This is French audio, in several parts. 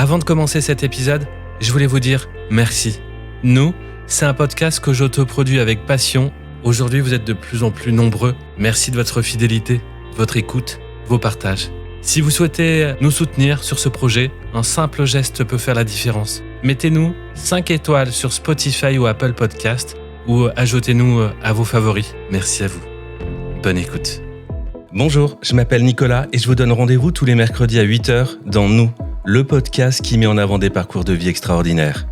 Avant de commencer cet épisode, je voulais vous dire merci. Nous, c'est un podcast que j'autoproduis avec passion. Aujourd'hui, vous êtes de plus en plus nombreux. Merci de votre fidélité, votre écoute, vos partages. Si vous souhaitez nous soutenir sur ce projet, un simple geste peut faire la différence. Mettez-nous 5 étoiles sur Spotify ou Apple Podcast ou ajoutez-nous à vos favoris. Merci à vous. Bonne écoute. Bonjour, je m'appelle Nicolas et je vous donne rendez-vous tous les mercredis à 8h dans Nous, le podcast qui met en avant des parcours de vie extraordinaires.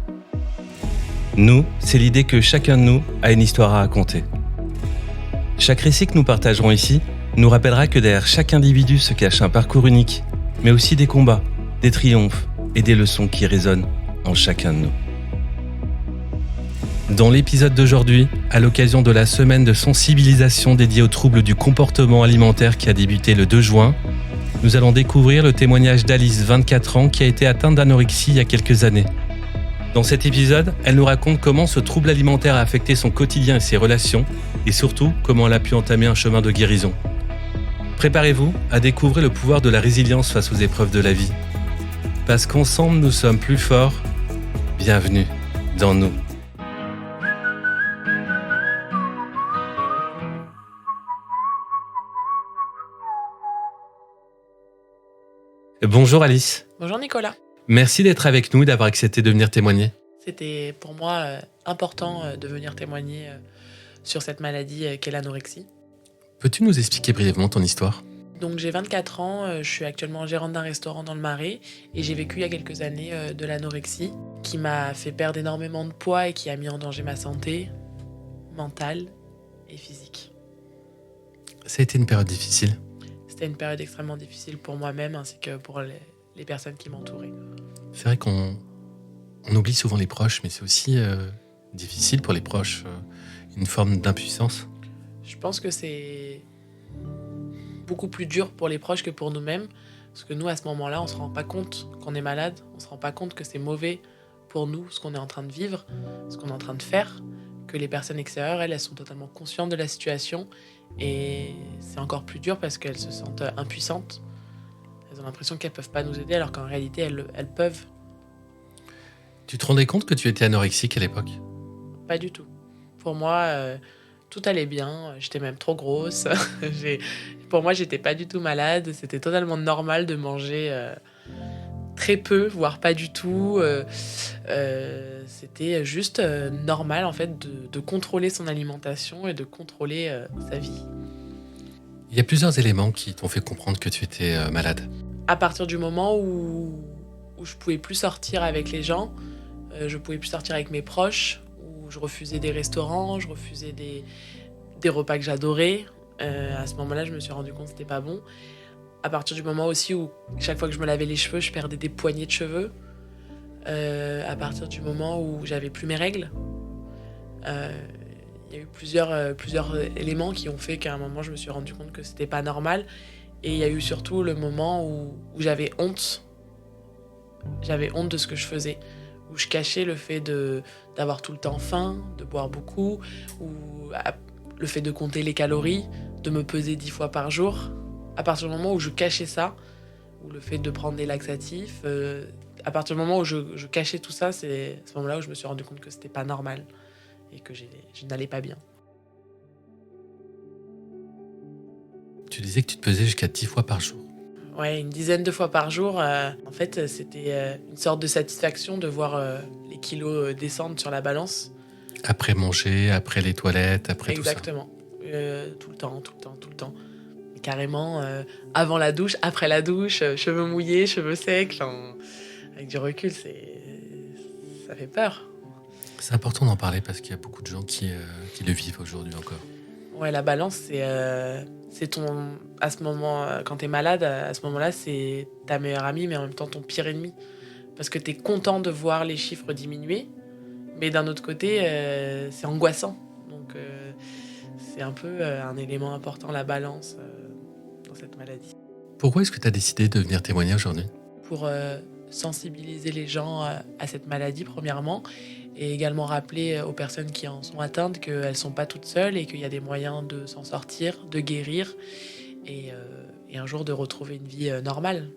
Nous, c'est l'idée que chacun de nous a une histoire à raconter. Chaque récit que nous partagerons ici nous rappellera que derrière chaque individu se cache un parcours unique, mais aussi des combats, des triomphes et des leçons qui résonnent en chacun de nous. Dans l'épisode d'aujourd'hui, à l'occasion de la semaine de sensibilisation dédiée aux troubles du comportement alimentaire qui a débuté le 2 juin, nous allons découvrir le témoignage d'Alice, 24 ans, qui a été atteinte d'anorexie il y a quelques années. Dans cet épisode, elle nous raconte comment ce trouble alimentaire a affecté son quotidien et ses relations, et surtout comment elle a pu entamer un chemin de guérison. Préparez-vous à découvrir le pouvoir de la résilience face aux épreuves de la vie. Parce qu'ensemble, nous sommes plus forts. Bienvenue dans Nous. Bonjour Alice. Bonjour Nicolas. Merci d'être avec nous et d'avoir accepté de venir témoigner. C'était pour moi important de venir témoigner sur cette maladie qu'est l'anorexie. Peux-tu nous expliquer brièvement ton histoire ? Donc j'ai 24 ans, je suis actuellement gérante d'un restaurant dans le Marais et j'ai vécu il y a quelques années de l'anorexie qui m'a fait perdre énormément de poids et qui a mis en danger ma santé mentale et physique. Ça a été une période difficile. C'était une période extrêmement difficile pour moi-même ainsi que pour les personnes qui m'entouraient. C'est vrai qu'on oublie souvent les proches, mais c'est aussi difficile pour les proches, une forme d'impuissance. Je pense que c'est beaucoup plus dur pour les proches que pour nous-mêmes, parce que nous, à ce moment-là, on ne se rend pas compte qu'on est malade, on ne se rend pas compte que c'est mauvais pour nous, ce qu'on est en train de vivre, ce qu'on est en train de faire, que les personnes extérieures, elles sont totalement conscientes de la situation, et c'est encore plus dur parce qu'elles se sentent impuissantes. Elles ont l'impression qu'elles ne peuvent pas nous aider, alors qu'en réalité, elles peuvent. Tu te rendais compte que tu étais anorexique à l'époque ? Pas du tout. Pour moi, tout allait bien. J'étais même trop grosse. Pour moi, j'étais pas du tout malade. C'était totalement normal de manger très peu, voire pas du tout. C'était juste normal, en fait, de contrôler son alimentation et de contrôler sa vie. Il y a plusieurs éléments qui t'ont fait comprendre que tu étais malade. À partir du moment où je pouvais plus sortir avec les gens, je pouvais plus sortir avec mes proches, où je refusais des restaurants, je refusais des repas que j'adorais. À ce moment-là, je me suis rendu compte que c'était pas bon. À partir du moment aussi où chaque fois que je me lavais les cheveux, je perdais des poignées de cheveux. À partir du moment où j'avais plus mes règles. Il y a eu plusieurs éléments qui ont fait qu'à un moment, je me suis rendu compte que c'était pas normal. Et il y a eu surtout le moment où j'avais honte. J'avais honte de ce que je faisais. Où je cachais le fait d'avoir tout le temps faim, de boire beaucoup, ou le fait de compter les calories, de me peser 10 fois par jour. À partir du moment où je cachais ça, ou le fait de prendre des laxatifs, à partir du moment où je cachais tout ça, c'est à ce moment-là où je me suis rendu compte que c'était pas normal et que je n'allais pas bien. Tu disais que tu te pesais jusqu'à 10 fois par jour. Ouais, une dizaine de fois par jour. En fait, c'était une sorte de satisfaction de voir les kilos descendre sur la balance. Après manger, après les toilettes, après Exactement. Tout ça. Tout le temps. Et carrément, avant la douche, après la douche, cheveux mouillés, cheveux secs. Enfin, avec du recul, ça fait peur. C'est important d'en parler parce qu'il y a beaucoup de gens qui le vivent aujourd'hui encore. Ouais, la balance, c'est ton... À ce moment, quand t'es malade, à ce moment-là, c'est ta meilleure amie, mais en même temps ton pire ennemi. Parce que t'es content de voir les chiffres diminuer, mais d'un autre côté, c'est angoissant. Donc, c'est un peu un élément important, la balance, dans cette maladie. Pourquoi est-ce que tu as décidé de venir témoigner aujourd'hui ? Pour sensibiliser les gens à cette maladie, premièrement, et également rappeler aux personnes qui en sont atteintes qu'elles ne sont pas toutes seules et qu'il y a des moyens de s'en sortir, de guérir et un jour de retrouver une vie normale.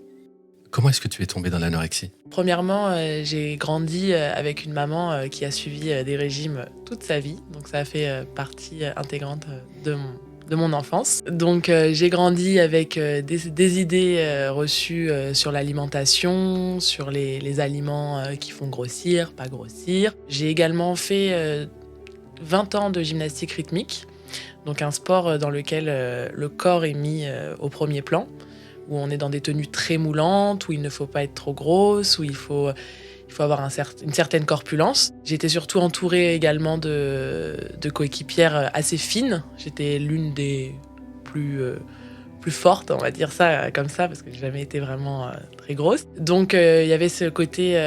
Comment est-ce que tu es tombée dans l'anorexie ? Premièrement, j'ai grandi avec une maman qui a suivi des régimes toute sa vie. Donc ça a fait partie intégrante de mon enfance. Donc j'ai grandi avec des idées reçues sur l'alimentation, sur les aliments qui font grossir, pas grossir. J'ai également fait 20 ans de gymnastique rythmique, donc un sport dans lequel le corps est mis au premier plan, où on est dans des tenues très moulantes, où il ne faut pas être trop grosse, où il faut avoir une certaine corpulence. J'étais surtout entourée également de coéquipières assez fines. J'étais l'une des plus fortes, on va dire ça comme ça, parce que j'ai jamais été vraiment très grosse. Donc il y avait ce côté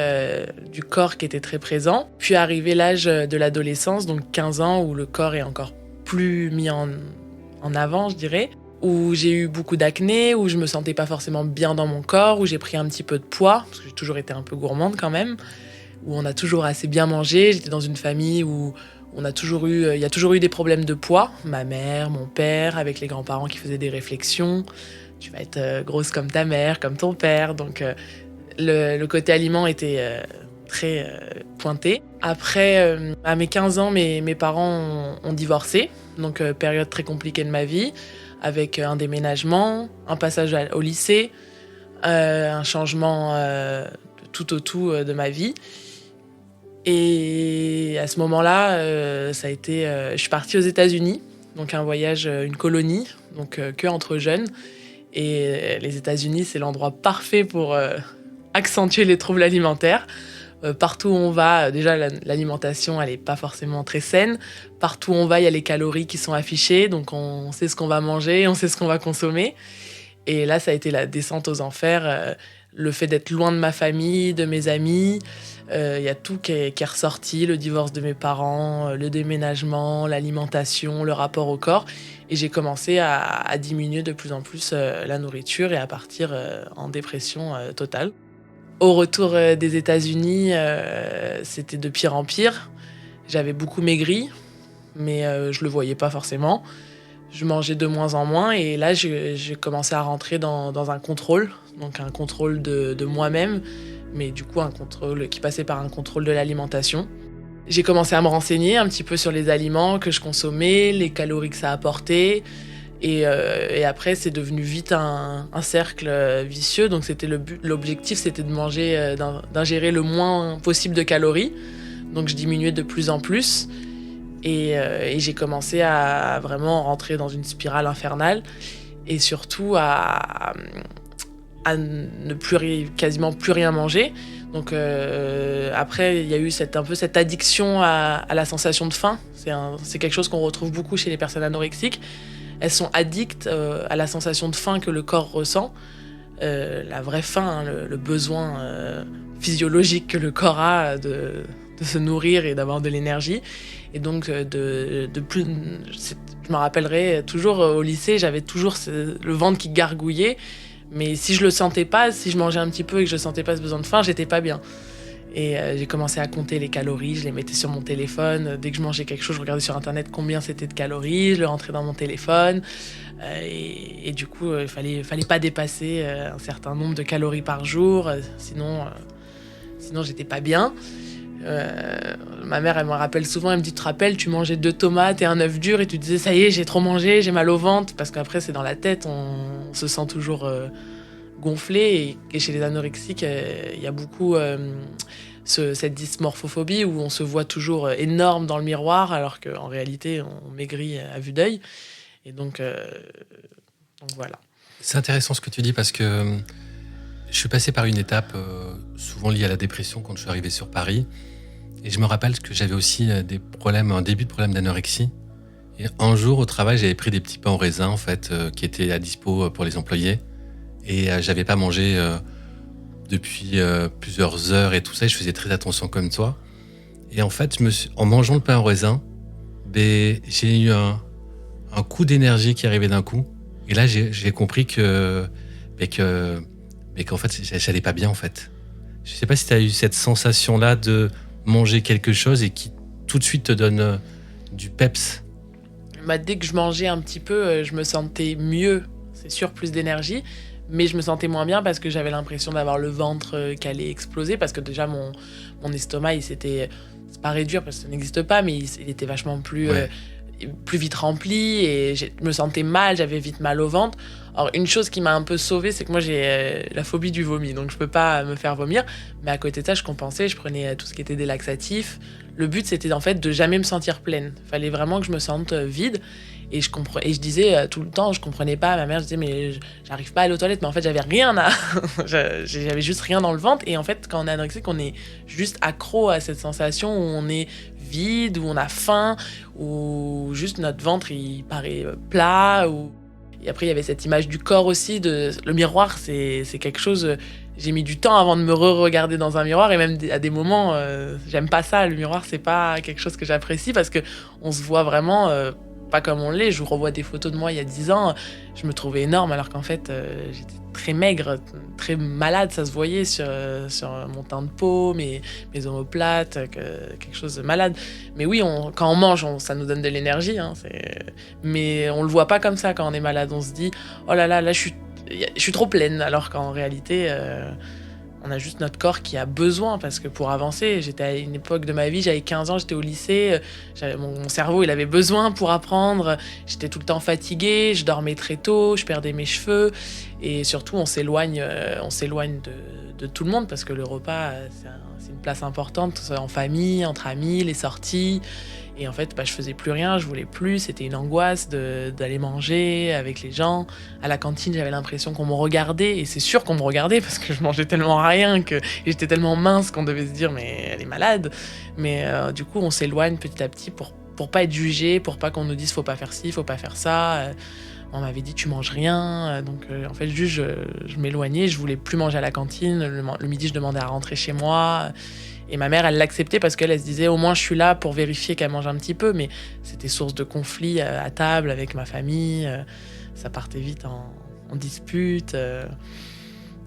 du corps qui était très présent. Puis arrivé l'âge de l'adolescence, donc 15 ans, où le corps est encore plus mis en avant, je dirais, où j'ai eu beaucoup d'acné, où je me sentais pas forcément bien dans mon corps, où j'ai pris un petit peu de poids, parce que j'ai toujours été un peu gourmande quand même, où on a toujours assez bien mangé. J'étais dans une famille où il y a toujours eu des problèmes de poids. Ma mère, mon père, avec les grands-parents qui faisaient des réflexions. Tu vas être grosse comme ta mère, comme ton père. Donc le côté aliment était très pointé. Après, à mes 15 ans, mes parents ont divorcé. Donc période très compliquée de ma vie, avec un déménagement, un passage au lycée, un changement de tout de ma vie. Et à ce moment-là, ça a été, je suis partie aux États-Unis, donc un voyage, une colonie, donc que entre jeunes. Et les États-Unis, c'est l'endroit parfait pour accentuer les troubles alimentaires. Partout où on va, déjà l'alimentation, elle est pas forcément très saine. Partout où on va, il y a les calories qui sont affichées, donc on sait ce qu'on va manger, on sait ce qu'on va consommer. Et là, ça a été la descente aux enfers. Le fait d'être loin de ma famille, de mes amis, il y a tout qui est ressorti, le divorce de mes parents, le déménagement, l'alimentation, le rapport au corps. Et j'ai commencé à diminuer de plus en plus la nourriture et à partir en dépression totale. Au retour des États-Unis, c'était de pire en pire. J'avais beaucoup maigri, mais je le voyais pas forcément. Je mangeais de moins en moins et là, j'ai commencé à rentrer dans un contrôle, donc un contrôle de moi-même, mais du coup un contrôle qui passait par un contrôle de l'alimentation. J'ai commencé à me renseigner un petit peu sur les aliments que je consommais, les calories que ça apportait. Et après, c'est devenu vite un cercle vicieux. Donc l'objectif, c'était de manger, d'ingérer le moins possible de calories. Donc je diminuais de plus en plus. Et j'ai commencé à vraiment rentrer dans une spirale infernale. Et surtout à ne quasiment plus rien manger. Donc après, il y a eu un peu cette addiction à la sensation de faim. C'est quelque chose qu'on retrouve beaucoup chez les personnes anorexiques. Elles sont addictes à la sensation de faim que le corps ressent. La vraie faim, hein, le besoin physiologique que le corps a de se nourrir et d'avoir de l'énergie. Et donc, je me rappellerai toujours au lycée, j'avais toujours le ventre qui gargouillait. Mais si je le sentais pas, si je mangeais un petit peu et que je sentais pas ce besoin de faim, j'étais pas bien. Et j'ai commencé à compter les calories, je les mettais sur mon téléphone. Dès que je mangeais quelque chose, je regardais sur internet combien c'était de calories, je le rentrais dans mon téléphone. Et du coup, il fallait pas dépasser un certain nombre de calories par jour, sinon j'étais pas bien. Ma mère, elle me rappelle souvent, elle me dit, tu te rappelles, tu mangeais 2 tomates et un œuf dur et tu disais, ça y est, j'ai trop mangé, j'ai mal au ventre. Parce qu'après, c'est dans la tête, on se sent toujours gonflé. Et chez les anorexiques, il y a beaucoup cette dysmorphophobie où on se voit toujours énorme dans le miroir, alors qu'en réalité, on maigrit à vue d'œil. Et donc voilà. C'est intéressant ce que tu dis parce que je suis passé par une étape souvent liée à la dépression quand je suis arrivé sur Paris. Et je me rappelle que j'avais aussi un début de problème d'anorexie. Et un jour, au travail, j'avais pris des petits pains au raisin, en fait, qui étaient à dispo pour les employés. Et j'avais pas mangé depuis plusieurs heures et tout ça. Et je faisais très attention comme toi. Et en fait, en mangeant le pain au raisin, j'ai eu un coup d'énergie qui arrivait d'un coup. Et là, j'ai compris qu'en fait, j'allais pas bien, en fait. Je sais pas si tu as eu cette sensation-là de manger quelque chose et qui tout de suite te donne du peps. Dès que je mangeais un petit peu, je me sentais mieux, c'est sûr, plus d'énergie. Mais je me sentais moins bien parce que j'avais l'impression d'avoir le ventre qui allait exploser. Parce que déjà, mon estomac, il s'était... C'est pas réduire parce que ça n'existe pas, mais il était vachement plus vite rempli et je me sentais mal, j'avais vite mal au ventre. Alors une chose qui m'a un peu sauvée, c'est que moi j'ai la phobie du vomi, donc je peux pas me faire vomir, mais à côté de ça je compensais, je prenais tout ce qui était des laxatifs. Le but c'était en fait de jamais me sentir pleine, fallait vraiment que je me sente vide. Et je disais tout le temps, je comprenais pas à ma mère, je disais mais j'arrive pas à aller aux toilettes, mais en fait j'avais rien à... j'avais juste rien dans le ventre. Et en fait quand on est anorexique, on est juste accro à cette sensation où on est vide, où on a faim, où juste notre ventre il paraît plat. Et après il y avait cette image du corps aussi, le miroir c'est quelque chose... J'ai mis du temps avant de me re-regarder dans un miroir et même à des moments, j'aime pas ça, le miroir c'est pas quelque chose que j'apprécie parce qu'on se voit vraiment... pas comme on l'est. Je revois des photos de moi il y a 10 ans, je me trouvais énorme alors qu'en fait j'étais très maigre, très malade, ça se voyait sur mon teint de peau, mes omoplates, quelque chose de malade. Mais oui, quand on mange, ça nous donne de l'énergie, hein, mais on le voit pas comme ça quand on est malade. On se dit oh là là, là je suis trop pleine, alors qu'en réalité on a juste notre corps qui a besoin, parce que pour avancer, j'étais à une époque de ma vie, j'avais 15 ans, j'étais au lycée, mon cerveau il avait besoin pour apprendre, j'étais tout le temps fatiguée, je dormais très tôt, je perdais mes cheveux, et surtout on s'éloigne de tout le monde, parce que le repas c'est une place importante, en famille, entre amis, les sorties. Et en fait, je faisais plus rien, je voulais plus, c'était une angoisse d'aller manger avec les gens. À la cantine, j'avais l'impression qu'on me regardait, et c'est sûr qu'on me regardait parce que je mangeais tellement rien, et j'étais tellement mince qu'on devait se dire mais elle est malade. Mais du coup, on s'éloigne petit à petit pour pas être jugé, pour pas qu'on nous dise faut pas faire ci, faut pas faire ça. On m'avait dit tu manges rien, donc en fait juste je m'éloignais, je voulais plus manger à la cantine. Le midi, je demandais à rentrer chez moi. Et ma mère, elle l'acceptait parce qu'elle se disait au moins je suis là pour vérifier qu'elle mange un petit peu, mais c'était source de conflits à table avec ma famille. Ça partait vite en dispute.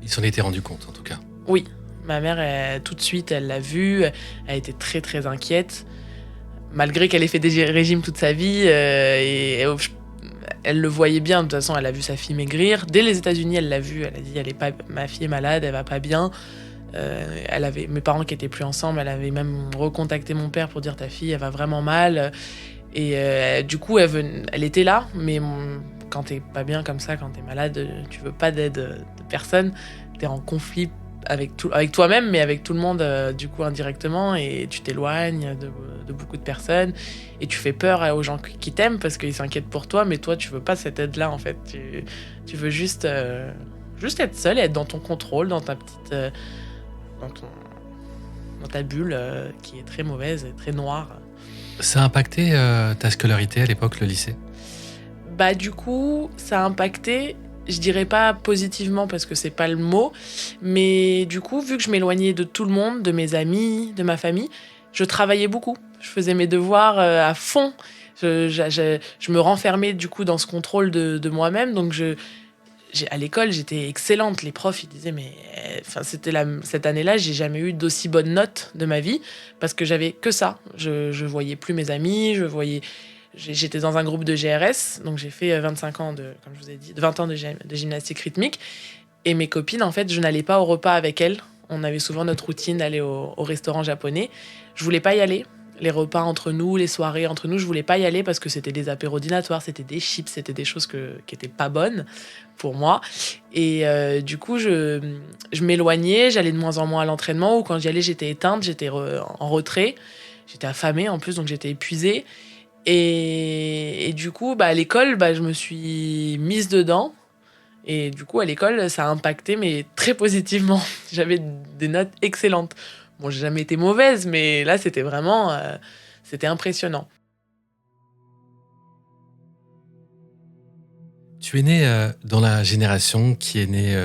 Ils s'en étaient rendus compte en tout cas. Oui, ma mère, tout de suite, elle l'a vu, elle était très très inquiète, malgré qu'elle ait fait des régimes toute sa vie. Elle le voyait bien, de toute façon, elle a vu sa fille maigrir. Dès les États-Unis, elle l'a vu, elle a dit ma fille est malade, elle va pas bien. Elle avait mes parents qui étaient plus ensemble, elle avait même recontacté mon père pour dire ta fille elle va vraiment mal, et du coup elle était là, mais quand t'es pas bien comme ça, quand t'es malade, tu veux pas d'aide de personne, t'es en conflit avec toi-même, mais avec tout le monde, du coup indirectement, et tu t'éloignes de beaucoup de personnes et tu fais peur aux gens qui t'aiment parce qu'ils s'inquiètent pour toi, mais toi tu veux pas cette aide là en fait, tu veux juste être seule, être dans ton contrôle, dans ta petite dans ta bulle qui est très mauvaise et très noire. Ça a impacté ta scolarité à l'époque, le lycée ? Du coup, ça a impacté, je dirais pas positivement parce que c'est pas le mot, mais du coup, vu que je m'éloignais de tout le monde, de mes amis, de ma famille, je travaillais beaucoup. Je faisais mes devoirs à fond. Je me renfermais du coup dans ce contrôle de moi-même, donc à l'école, j'étais excellente. Les profs, ils disaient, mais cette année-là, j'ai jamais eu d'aussi bonne note de ma vie parce que j'avais que ça. Je voyais plus mes amis, j'étais dans un groupe de GRS, donc j'ai fait 25 ans comme je vous ai dit, 20 ans de gymnastique rythmique. Et mes copines, en fait, je n'allais pas au repas avec elles. On avait souvent notre routine d'aller au restaurant japonais. Je voulais pas y aller. Les repas entre nous, les soirées entre nous, je voulais pas y aller parce que c'était des apéros dînatoires, c'était des chips, c'était des choses qui étaient pas bonnes pour moi. Et du coup, je m'éloignais, j'allais de moins en moins à l'entraînement, ou quand j'y allais, j'étais éteinte, j'étais en retrait. J'étais affamée en plus, donc j'étais épuisée. Et du coup, à l'école, je me suis mise dedans. Et du coup, à l'école, ça a impacté, mais très positivement. J'avais des notes excellentes. Bon, j'ai jamais été mauvaise, mais là, c'était vraiment... c'était impressionnant. Tu es née dans la génération qui est née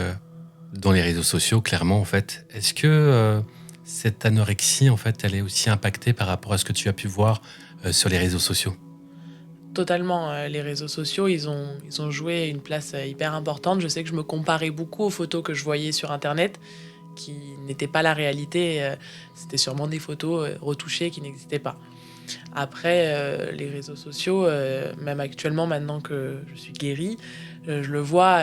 dans les réseaux sociaux, clairement, en fait. Est-ce que cette anorexie, en fait, elle est aussi impactée par rapport à ce que tu as pu voir sur les réseaux sociaux ? Totalement. Les réseaux sociaux, ils ont joué une place hyper importante. Je sais que je me comparais beaucoup aux photos que je voyais sur Internet, qui n'étaient pas la réalité. C'était sûrement des photos retouchées qui n'existaient pas. Après, les réseaux sociaux, même actuellement, maintenant que je suis guérie, je le vois,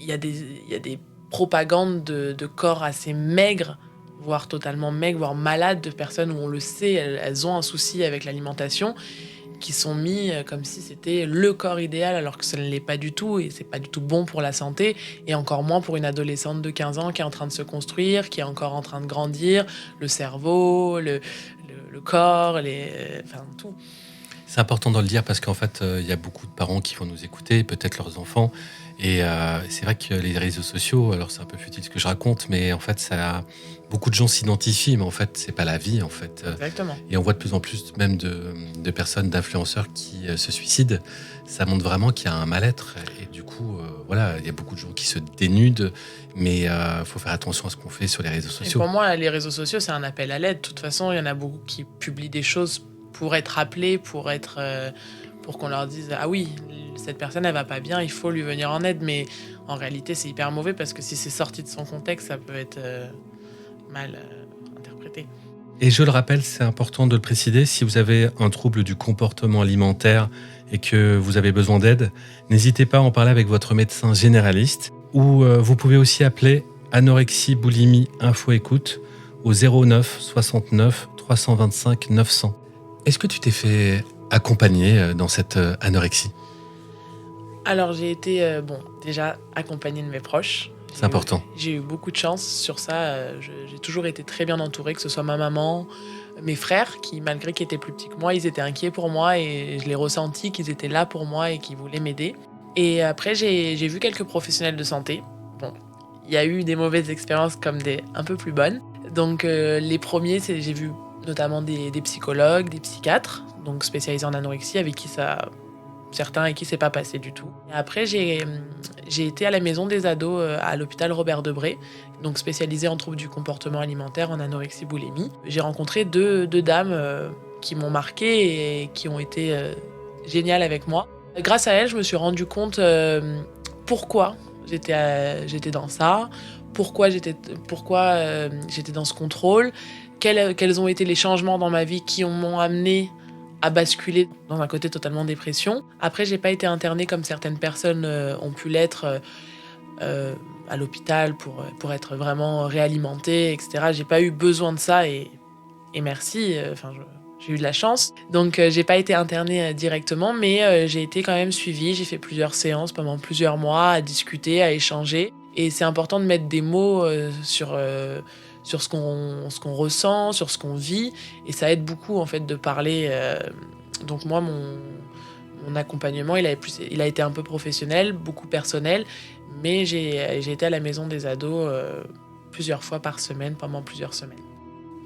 y a des propagandes de corps assez maigres, voire totalement maigres, voire malades, de personnes où on le sait, elles ont un souci avec l'alimentation, qui sont mis comme si c'était le corps idéal, alors que ça ne l'est pas du tout, et c'est pas du tout bon pour la santé, et encore moins pour une adolescente de 15 ans qui est en train de se construire, qui est encore en train de grandir, le cerveau, le corps, enfin tout. C'est important de le dire parce qu'en fait, il y a beaucoup de parents qui vont nous écouter, peut-être leurs enfants. Et c'est vrai que les réseaux sociaux, alors c'est un peu futile ce que je raconte, mais en fait, beaucoup de gens s'identifient, mais en fait, c'est pas la vie, en fait. Exactement. Et on voit de plus en plus même de personnes, d'influenceurs qui se suicident. Ça montre vraiment qu'il y a un mal-être. Et du coup, voilà, il y a beaucoup de gens qui se dénudent, mais il faut faire attention à ce qu'on fait sur les réseaux Et sociaux. pour moi, les réseaux sociaux, c'est un appel à l'aide. De toute façon, il y en a beaucoup qui publient des choses pour être appelés, pour qu'on leur dise « Ah oui, cette personne, elle va pas bien, il faut lui venir en aide. » Mais en réalité, c'est hyper mauvais parce que si c'est sorti de son contexte, ça peut être mal interprété. Et je le rappelle, c'est important de le préciser, si vous avez un trouble du comportement alimentaire et que vous avez besoin d'aide, n'hésitez pas à en parler avec votre médecin généraliste ou vous pouvez aussi appeler Anorexie Boulimie Info Écoute au 09 69 325 900. Est-ce que tu t'es fait accompagner dans cette anorexie ? Alors, j'ai été déjà accompagnée de mes proches. C'est important. J'ai eu beaucoup de chance sur ça. J'ai toujours été très bien entourée, que ce soit ma maman, mes frères, qui, malgré qu'ils étaient plus petits que moi, ils étaient inquiets pour moi et je l'ai ressenti qu'ils étaient là pour moi et qu'ils voulaient m'aider. Et après, j'ai vu quelques professionnels de santé. Bon, il y a eu des mauvaises expériences comme des un peu plus bonnes. Donc, les premiers, j'ai vu notamment des psychologues, des psychiatres, donc spécialisés en anorexie, avec qui certains et qui s'est pas passé du tout. Et après, j'ai été à la maison des ados à l'hôpital Robert Debré, donc spécialisé en troubles du comportement alimentaire, en anorexie boulimie. J'ai rencontré deux dames qui m'ont marqué et qui ont été géniales avec moi. Grâce à elles, je me suis rendu compte pourquoi j'étais dans ça, pourquoi j'étais dans ce contrôle, quels ont été les changements dans ma vie qui m'ont amené à basculer dans un côté totalement dépression. Après, j'ai pas été internée comme certaines personnes ont pu l'être à l'hôpital pour être vraiment réalimentée, etc. J'ai pas eu besoin de ça et merci. J'ai eu de la chance. Donc, j'ai pas été internée directement, mais j'ai été quand même suivie. J'ai fait plusieurs séances pendant plusieurs mois à discuter, à échanger. Et c'est important de mettre des mots sur ce qu'on ressent, sur ce qu'on vit. Et ça aide beaucoup, en fait, de parler. Donc moi, mon accompagnement, il a été un peu professionnel, beaucoup personnel. Mais j'ai été à la maison des ados plusieurs fois par semaine, pendant plusieurs semaines.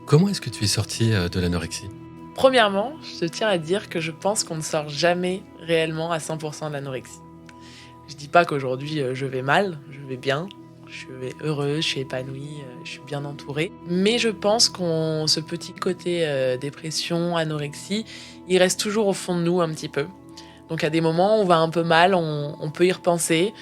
Comment est-ce que tu es sortie de l'anorexie ? Premièrement, je tiens à dire que je pense qu'on ne sort jamais réellement à 100% de l'anorexie. Je dis pas qu'aujourd'hui, je vais mal, je vais bien. Je suis heureuse, je suis épanouie, je suis bien entourée. Mais je pense ce petit côté dépression, anorexie, il reste toujours au fond de nous un petit peu. Donc à des moments, on va un peu mal, on peut y repenser.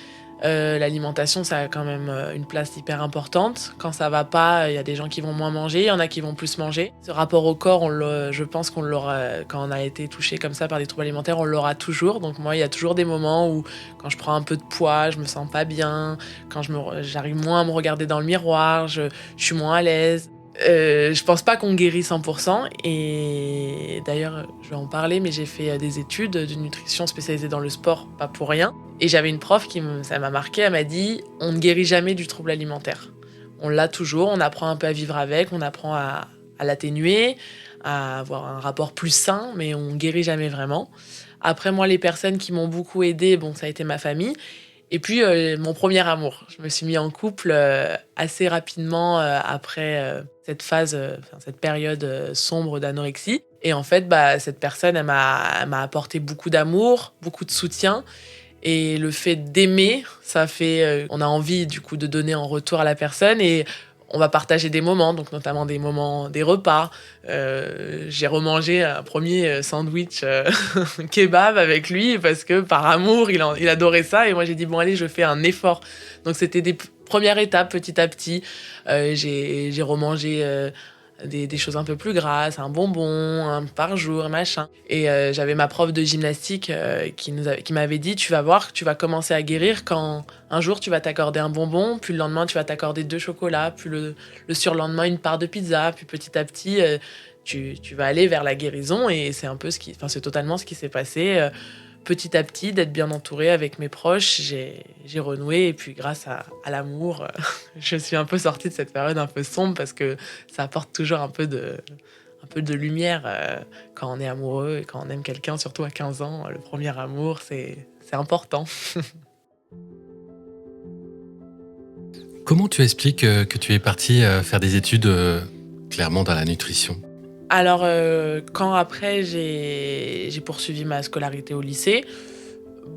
L'alimentation, ça a quand même une place hyper importante. Quand ça va pas, il y a des gens qui vont moins manger, il y en a qui vont plus manger. Ce rapport au corps, je pense qu'on l'aura, quand on a été touché comme ça par des troubles alimentaires, on l'aura toujours. Donc moi, il y a toujours des moments où, quand je prends un peu de poids, je me sens pas bien. Quand j'arrive moins à me regarder dans le miroir, je suis moins à l'aise. Je pense pas qu'on guérit 100%. Et d'ailleurs, je vais en parler, mais j'ai fait des études de nutrition spécialisée dans le sport, pas pour rien. Et j'avais une prof ça m'a marqué, elle m'a dit « On ne guérit jamais du trouble alimentaire. On l'a toujours, on apprend un peu à vivre avec, on apprend à l'atténuer, à avoir un rapport plus sain, mais on ne guérit jamais vraiment. » Après, moi, les personnes qui m'ont beaucoup aidée, ça a été ma famille. Et puis, mon premier amour. Je me suis mis en couple assez rapidement après cette période sombre d'anorexie. Et en fait, cette personne, elle m'a apporté beaucoup d'amour, beaucoup de soutien. Et le fait d'aimer, ça fait... on a envie, du coup, de donner en retour à la personne. Et on va partager des moments, donc notamment des moments, des repas. J'ai remangé un premier sandwich kebab avec lui parce que par amour, il adorait ça. Et moi, j'ai dit, bon, allez, je fais un effort. Donc, c'était des premières étapes, petit à petit. J'ai remangé des choses un peu plus grasses, un bonbon, un par jour, machin. Et j'avais ma prof de gymnastique qui m'avait dit, tu vas voir, tu vas commencer à guérir quand un jour tu vas t'accorder un bonbon, puis le lendemain tu vas t'accorder 2 chocolats, puis le surlendemain une part de pizza, puis petit à petit tu vas aller vers la guérison. Et c'est un peu c'est totalement ce qui s'est passé. Petit à petit, d'être bien entourée avec mes proches, j'ai renoué. Et puis grâce à l'amour, je suis un peu sortie de cette période un peu sombre, parce que ça apporte toujours un peu de lumière quand on est amoureux et quand on aime quelqu'un, surtout à 15 ans. Le premier amour, c'est important. Comment tu expliques que tu es partie faire des études clairement dans la nutrition ? Alors, quand après j'ai poursuivi ma scolarité au lycée,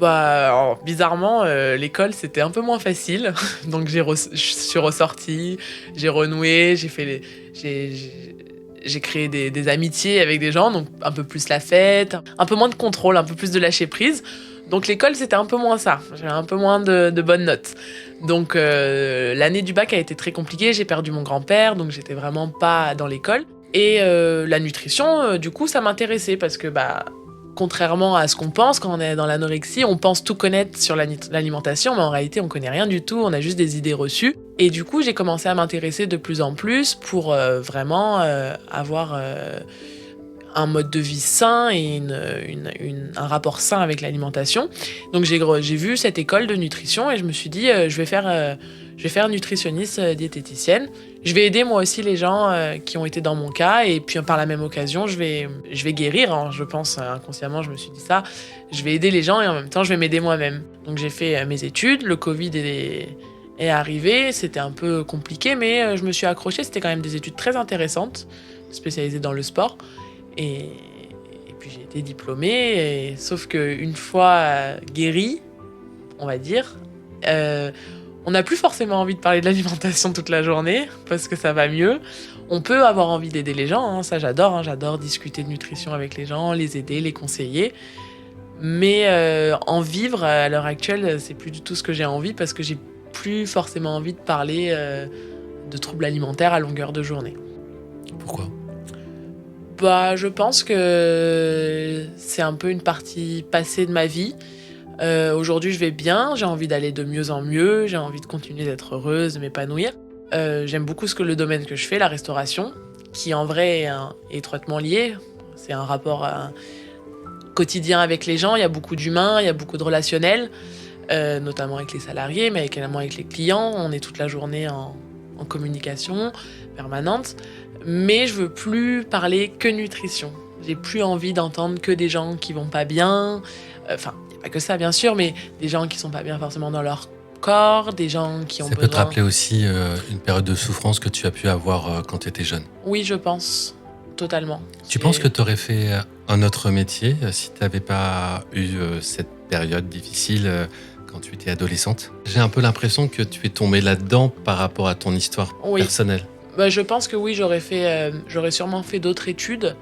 alors, bizarrement, l'école c'était un peu moins facile. Donc je suis ressortie, j'ai renoué, j'ai créé des amitiés avec des gens, donc un peu plus la fête, un peu moins de contrôle, un peu plus de lâcher prise. Donc l'école c'était un peu moins ça, j'avais un peu moins de bonnes notes. Donc l'année du bac a été très compliquée, j'ai perdu mon grand-père, donc j'étais vraiment pas dans l'école. Et la nutrition, du coup, ça m'intéressait parce que, contrairement à ce qu'on pense quand on est dans l'anorexie, on pense tout connaître sur l'alimentation, mais en réalité, on connaît rien du tout, on a juste des idées reçues. Et du coup, j'ai commencé à m'intéresser de plus en plus pour vraiment avoir un mode de vie sain et un rapport sain avec l'alimentation. Donc j'ai vu cette école de nutrition et je me suis dit, je vais faire nutritionniste diététicienne. Je vais aider moi aussi les gens qui ont été dans mon cas, et puis par la même occasion, je vais guérir, hein, je pense inconsciemment, je me suis dit ça. Je vais aider les gens et en même temps, je vais m'aider moi-même. Donc j'ai fait mes études, le Covid est arrivé, c'était un peu compliqué, mais je me suis accrochée. C'était quand même des études très intéressantes, spécialisées dans le sport. Et puis j'ai été diplômée, sauf qu'une fois guérie, on va dire, on n'a plus forcément envie de parler de l'alimentation toute la journée, parce que ça va mieux. On peut avoir envie d'aider les gens, hein, ça j'adore, hein, j'adore discuter de nutrition avec les gens, les aider, les conseiller. Mais en vivre à l'heure actuelle, c'est plus du tout ce que j'ai envie, parce que j'ai plus forcément envie de parler de troubles alimentaires à longueur de journée. Pourquoi ? Je pense que c'est un peu une partie passée de ma vie. Aujourd'hui, je vais bien, j'ai envie d'aller de mieux en mieux, j'ai envie de continuer d'être heureuse, de m'épanouir. J'aime beaucoup le domaine que je fais, la restauration, qui en vrai est étroitement lié. C'est un rapport quotidien avec les gens, il y a beaucoup d'humains, il y a beaucoup de relationnels, notamment avec les salariés, mais également avec les clients. On est toute la journée en communication permanente. Mais je veux plus parler que nutrition. J'ai plus envie d'entendre que des gens qui vont pas bien. Enfin, il n'y a pas que ça, bien sûr, mais des gens qui sont pas bien forcément dans leur corps, des gens qui ont besoin... Ça peut te rappeler aussi une période de souffrance que tu as pu avoir quand tu étais jeune. Oui, je pense. Totalement. Tu penses que tu aurais fait un autre métier si tu n'avais pas eu cette période difficile quand tu étais adolescente ? J'ai un peu l'impression que tu es tombée là-dedans par rapport à ton histoire personnelle. Je pense que oui, j'aurais sûrement fait d'autres études,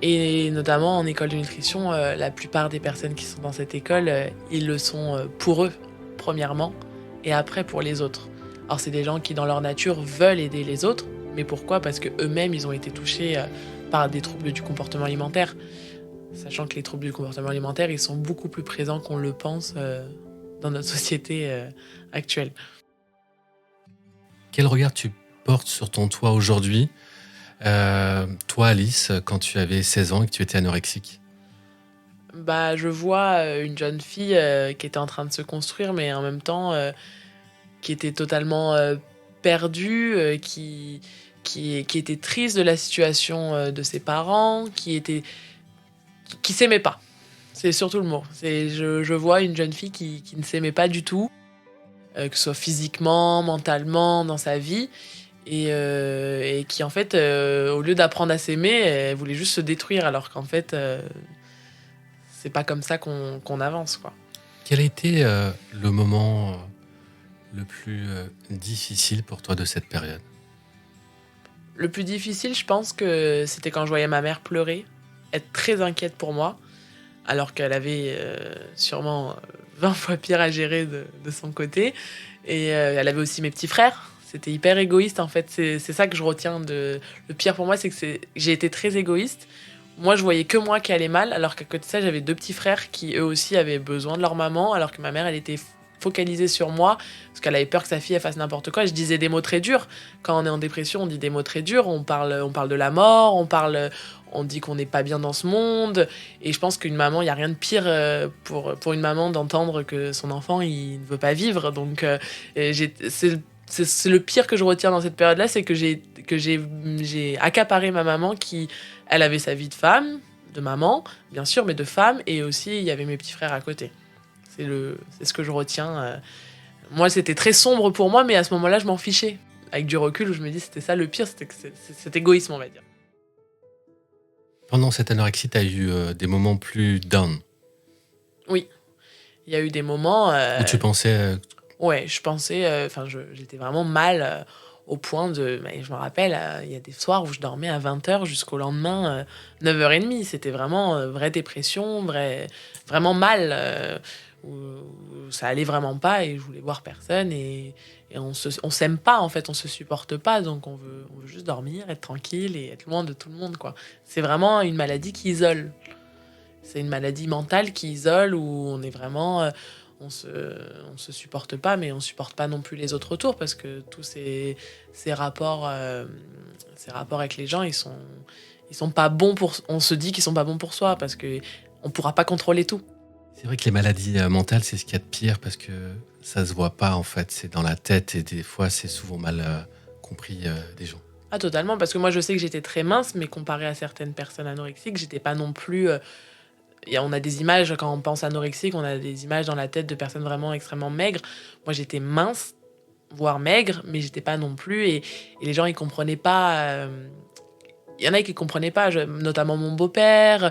et notamment en école de nutrition, la plupart des personnes qui sont dans cette école, ils le sont pour eux, premièrement, et après pour les autres. Alors c'est des gens qui dans leur nature veulent aider les autres, mais pourquoi ? Parce qu'eux-mêmes, ils ont été touchés par des troubles du comportement alimentaire, sachant que les troubles du comportement alimentaire, ils sont beaucoup plus présents qu'on le pense dans notre société actuelle. Quel regard tu portes sur ton toi aujourd'hui, toi Alice, quand tu avais 16 ans et que tu étais anorexique ? Je vois une jeune fille qui était en train de se construire, mais en même temps qui était totalement perdue, qui était triste de la situation de ses parents, qui s'aimait pas. C'est surtout le mot. Je vois une jeune fille qui ne s'aimait pas du tout, que ce soit physiquement, mentalement, dans sa vie. Et qui en fait, au lieu d'apprendre à s'aimer, elle voulait juste se détruire, alors qu'en fait, c'est pas comme ça qu'on avance, quoi. Quel a été le moment le plus difficile pour toi de cette période ? Le plus difficile, je pense que c'était quand je voyais ma mère pleurer, être très inquiète pour moi, alors qu'elle avait sûrement 20 fois pire à gérer de son côté. Et elle avait aussi mes petits frères. c'était hyper égoïste en fait. C'est ça que je retiens de... Le pire pour moi, c'est que j'ai été très égoïste. Moi, je voyais que moi qui allait mal, alors qu'à côté de ça, j'avais 2 petits frères qui eux aussi avaient besoin de leur maman, alors que ma mère, elle était focalisée sur moi, parce qu'elle avait peur que sa fille elle fasse n'importe quoi. Je disais des mots très durs. Quand on est en dépression, on dit des mots très durs. On parle de la mort, on dit qu'on n'est pas bien dans ce monde. Et je pense qu'une maman, il n'y a rien de pire pour une maman d'entendre que son enfant, il ne veut pas vivre. Donc, c'est le pire que je retiens dans cette période-là, c'est que j'ai accaparé ma maman qui, elle avait sa vie de femme, de maman, bien sûr, mais de femme, et aussi il y avait mes petits frères à côté. C'est ce que je retiens. Moi, c'était très sombre pour moi, mais à ce moment-là, je m'en fichais. Avec du recul, je me dis c'était ça le pire, c'était cet égoïsme, on va dire. Pendant cette anorexie, tu as eu des moments plus down. Oui, il y a eu des moments... où tu pensais... Ouais, je pensais... j'étais vraiment mal au point de... Mais je me rappelle, il y a des soirs où je dormais à 20h jusqu'au lendemain, 9h30. C'était vraiment vraie dépression, vraiment mal, où ça allait vraiment pas et je voulais voir personne. Et on s'aime pas, en fait, on se supporte pas. Donc on veut juste dormir, être tranquille et être loin de tout le monde, quoi. C'est vraiment une maladie qui isole. C'est une maladie mentale qui isole, où on est vraiment... on se supporte pas, mais on supporte pas non plus les autres autour, parce que tous ces rapports avec les gens, ils sont pas bons pour... On se dit qu'ils sont pas bons pour soi, parce que on pourra pas contrôler tout. C'est vrai que les maladies mentales, c'est ce qu'il y a de pire, parce que ça se voit pas, en fait. C'est dans la tête, et des fois, c'est souvent mal compris des gens. Ah, totalement, parce que moi, je sais que j'étais très mince, mais comparé à certaines personnes anorexiques, j'étais pas non plus... on a des images, quand on pense anorexique, on a des images dans la tête de personnes vraiment extrêmement maigres. Moi, j'étais mince, voire maigre, mais j'étais pas non plus. Et les gens, ils comprenaient pas. Il y en a qui comprenaient pas, notamment mon beau-père.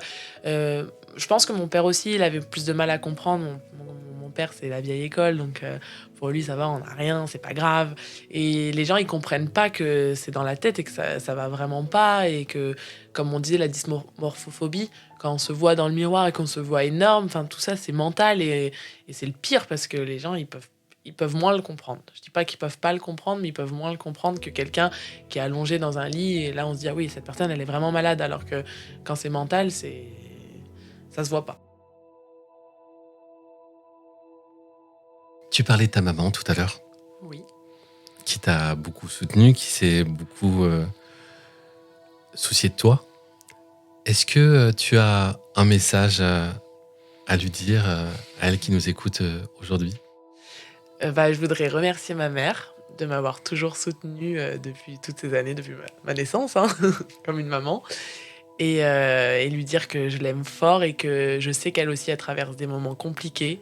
Je pense que mon père aussi, il avait plus de mal à comprendre. Mon père, c'est la vieille école, donc pour lui, ça va, on n'a rien, c'est pas grave. Et les gens, ils comprennent pas que c'est dans la tête et que ça va vraiment pas. Et que, comme on disait, la dysmorphophobie, quand on se voit dans le miroir et qu'on se voit énorme, enfin, tout ça, c'est mental et c'est le pire, parce que les gens, ils peuvent moins le comprendre. Je dis pas qu'ils peuvent pas le comprendre, mais ils peuvent moins le comprendre que quelqu'un qui est allongé dans un lit, et là, on se dit, ah oui, cette personne, elle est vraiment malade, alors que quand c'est mental, ça se voit pas. Tu parlais de ta maman tout à l'heure. Oui. Qui t'a beaucoup soutenu, qui s'est beaucoup soucié de toi. Est-ce que tu as un message à lui dire, à elle qui nous écoute aujourd'hui ? Je voudrais remercier ma mère de m'avoir toujours soutenue depuis toutes ces années, depuis ma naissance, hein, comme une maman. Et lui dire que je l'aime fort et que je sais qu'elle aussi, elle traverse des moments compliqués,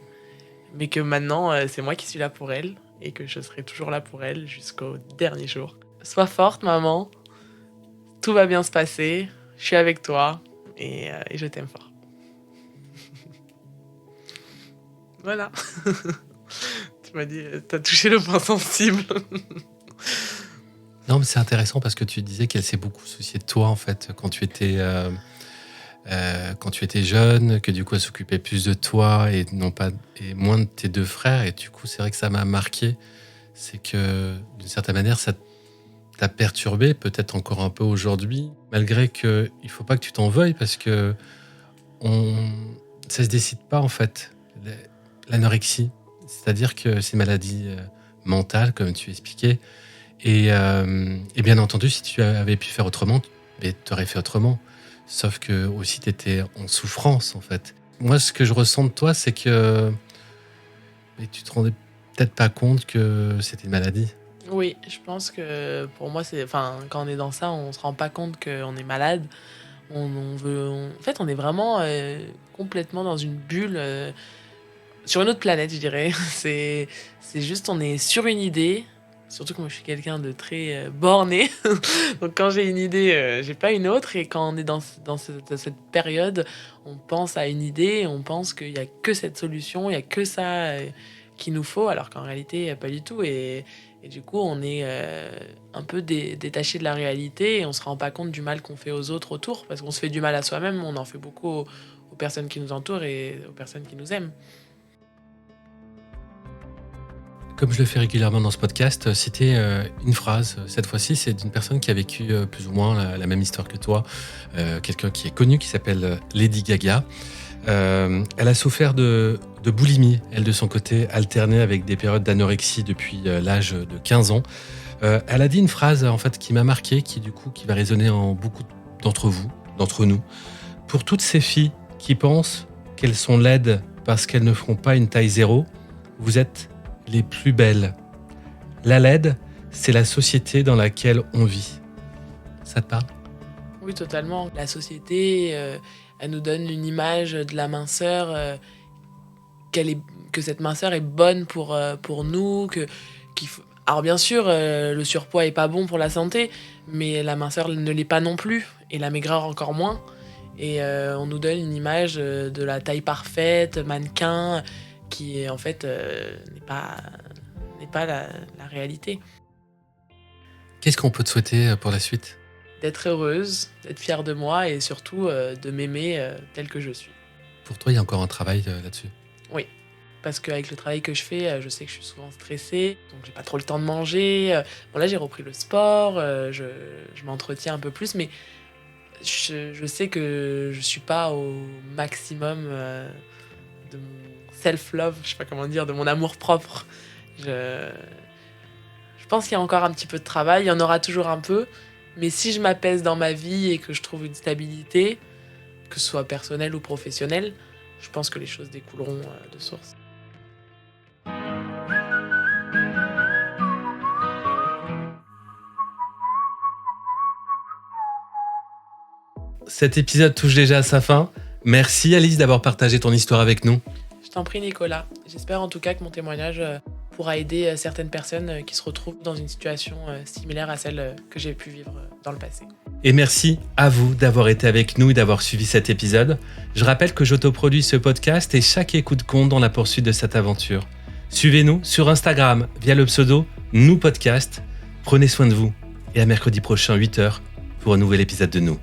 mais que maintenant, c'est moi qui suis là pour elle et que je serai toujours là pour elle jusqu'au dernier jour. Sois forte, maman. Tout va bien se passer. Je suis avec toi et je t'aime fort. Voilà. Tu m'as dit, t'as touché le point sensible. Non, mais c'est intéressant parce que tu disais qu'elle s'est beaucoup souciée de toi, en fait, quand tu étais jeune, que du coup, elle s'occupait plus de toi et moins de tes 2 frères. Et du coup, c'est vrai que ça m'a marqué. C'est que, d'une certaine manière, ça t'a perturbé, peut-être encore un peu aujourd'hui, malgré qu'il ne faut pas que tu t'en veuilles, parce que ça se décide pas, en fait, l'anorexie. C'est-à-dire que c'est une maladie mentale, comme tu expliquais. Et bien entendu, si tu avais pu faire autrement, tu aurais fait autrement. Sauf que aussi, tu étais en souffrance, en fait. Moi, ce que je ressens de toi, c'est que tu te rendais peut-être pas compte que c'était une maladie. Oui, je pense que pour moi, quand on est dans ça, on se rend pas compte qu'on est malade. En fait, on est vraiment complètement dans une bulle, sur une autre planète, je dirais. C'est juste, on est sur une idée. Surtout que moi, je suis quelqu'un de très borné. Donc, quand j'ai une idée, j'ai pas une autre. Et quand on est dans cette période, on pense à une idée et on pense qu'il y a que cette solution, il y a que ça qu'il nous faut, alors qu'en réalité, pas du tout. Et du coup, on est un peu détaché de la réalité et on se rend pas compte du mal qu'on fait aux autres autour, parce qu'on se fait du mal à soi-même, on en fait beaucoup aux personnes qui nous entourent et aux personnes qui nous aiment. Comme je le fais régulièrement dans ce podcast, citer une phrase. Cette fois-ci, c'est d'une personne qui a vécu plus ou moins la même histoire que toi. Quelqu'un qui est connu, qui s'appelle Lady Gaga. Elle a souffert de boulimie, elle de son côté, alternée avec des périodes d'anorexie depuis l'âge de 15 ans. Elle a dit une phrase en fait qui m'a marqué, qui va résonner en beaucoup d'entre vous, d'entre nous. Pour toutes ces filles qui pensent qu'elles sont laides parce qu'elles ne feront pas une taille 0, vous êtes les plus belles. La laide, c'est la société dans laquelle on vit. Ça te parle ? Oui, totalement. La société, elle nous donne une image de la minceur, que cette minceur est bonne pour nous. Alors bien sûr, le surpoids est pas bon pour la santé, mais la minceur ne l'est pas non plus, et la maigreur encore moins. Et on nous donne une image de la taille parfaite, mannequin, qui en fait n'est pas la réalité. Qu'est-ce qu'on peut te souhaiter pour la suite ? D'être heureuse, d'être fière de moi et surtout de m'aimer telle que je suis. Pour toi, il y a encore un travail là-dessus ? Oui, parce qu'avec le travail que je fais, je sais que je suis souvent stressée, donc j'ai pas trop le temps de manger. Bon là, j'ai repris le sport, je m'entretiens un peu plus, mais je sais que je suis pas au maximum de mon self-love, je sais pas comment dire, de mon amour-propre. Je pense qu'il y a encore un petit peu de travail, il y en aura toujours un peu, mais si je m'apaise dans ma vie et que je trouve une stabilité, que ce soit personnelle ou professionnelle, je pense que les choses découleront de source. Cet épisode touche déjà à sa fin. Merci Alice d'avoir partagé ton histoire avec nous. Je t'en prie Nicolas. J'espère en tout cas que mon témoignage pourra aider certaines personnes qui se retrouvent dans une situation similaire à celle que j'ai pu vivre dans le passé. Et merci à vous d'avoir été avec nous et d'avoir suivi cet épisode. Je rappelle que j'autoproduis ce podcast et chaque écoute compte dans la poursuite de cette aventure. Suivez-nous sur Instagram via le pseudo Nous Podcast. Prenez soin de vous et à mercredi prochain 8h pour un nouvel épisode de Nous.